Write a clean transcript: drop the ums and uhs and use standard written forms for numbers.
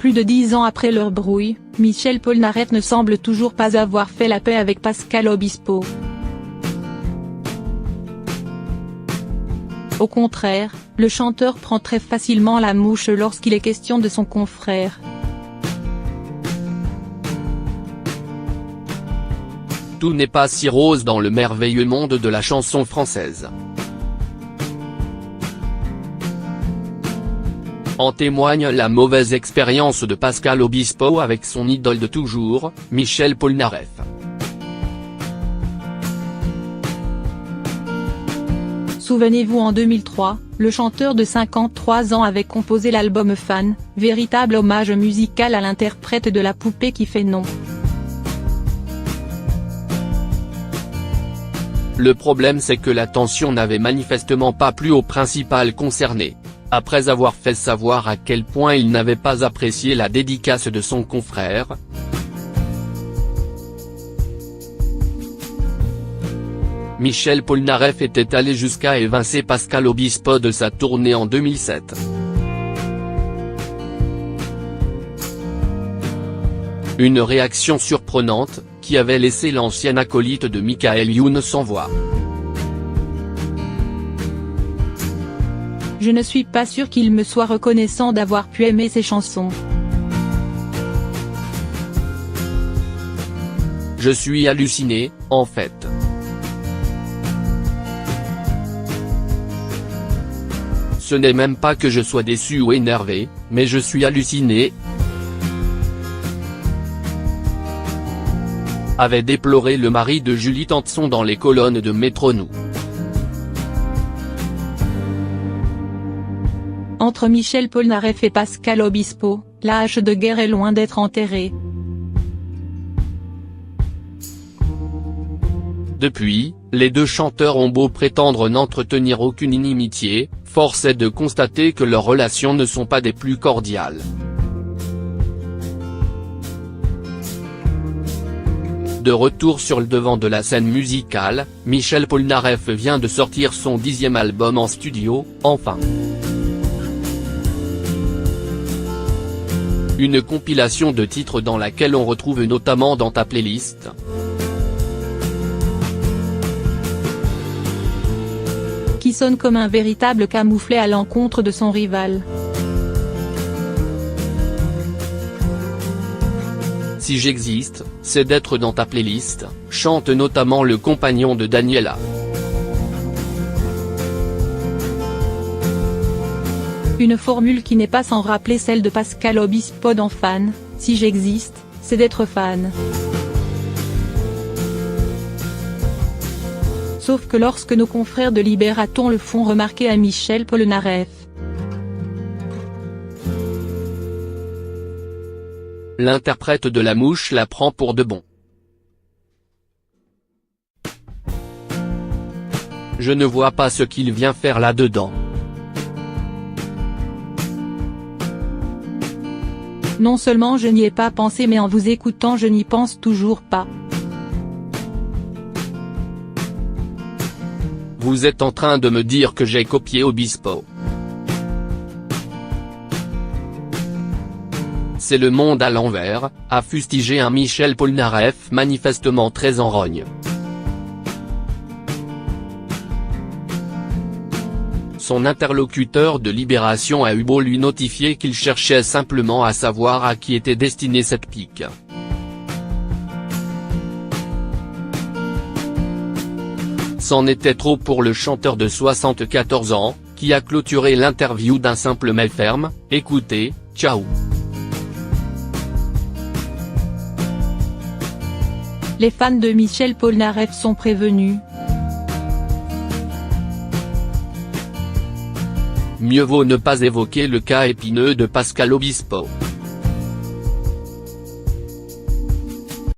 Plus de 10 ans après leur brouille, Michel Polnareff ne semble toujours pas avoir fait la paix avec Pascal Obispo. Au contraire, le chanteur prend très facilement la mouche lorsqu'il est question de son confrère. Tout n'est pas si rose dans le merveilleux monde de la chanson française. En témoigne la mauvaise expérience de Pascal Obispo avec son idole de toujours, Michel Polnareff. Souvenez-vous, en 2003, le chanteur de 53 ans avait composé l'album Fan, véritable hommage musical à l'interprète de La poupée qui fait non. Le problème, c'est que l'attention n'avait manifestement pas plu au principal concerné. Après avoir fait savoir à quel point il n'avait pas apprécié la dédicace de son confrère, Michel Polnareff était allé jusqu'à évincer Pascal Obispo de sa tournée en 2007. Une réaction surprenante, qui avait laissé l'ancien acolyte de Michael Youn sans voix. Je ne suis pas sûr qu'il me soit reconnaissant d'avoir pu aimer ses chansons. Je suis halluciné, en fait. Ce n'est même pas que je sois déçu ou énervé, mais je suis halluciné, avait déploré le mari de Julie Tanson dans les colonnes de Métro Nou. Entre Michel Polnareff et Pascal Obispo, la hache de guerre est loin d'être enterrée. Depuis, les deux chanteurs ont beau prétendre n'entretenir aucune inimitié, force est de constater que leurs relations ne sont pas des plus cordiales. De retour sur le devant de la scène musicale, Michel Polnareff vient de sortir son 10e album en studio, Enfin. Une compilation de titres dans laquelle on retrouve notamment Dans ta playlist, qui sonne comme un véritable camouflet à l'encontre de son rival. Si j'existe, c'est d'être dans ta playlist, chante notamment le compagnon de Daniela. Une formule qui n'est pas sans rappeler celle de Pascal Obispo dans Fan, si j'existe, c'est d'être fan. Sauf que lorsque nos confrères de Libération le font remarquer à Michel Polnareff, l'interprète de La Mouche la prend pour de bon. Je ne vois pas ce qu'il vient faire là-dedans. Non seulement je n'y ai pas pensé, mais en vous écoutant je n'y pense toujours pas. Vous êtes en train de me dire que j'ai copié Obispo. C'est le monde à l'envers, a fustigé un Michel Polnareff manifestement très en rogne. Son interlocuteur de Libération a eu beau lui notifier qu'il cherchait simplement à savoir à qui était destinée cette pique. C'en était trop pour le chanteur de 74 ans, qui a clôturé l'interview d'un simple mail ferme, « Écoutez, ciao ». Les fans de Michel Polnareff sont prévenus. Mieux vaut ne pas évoquer le cas épineux de Pascal Obispo.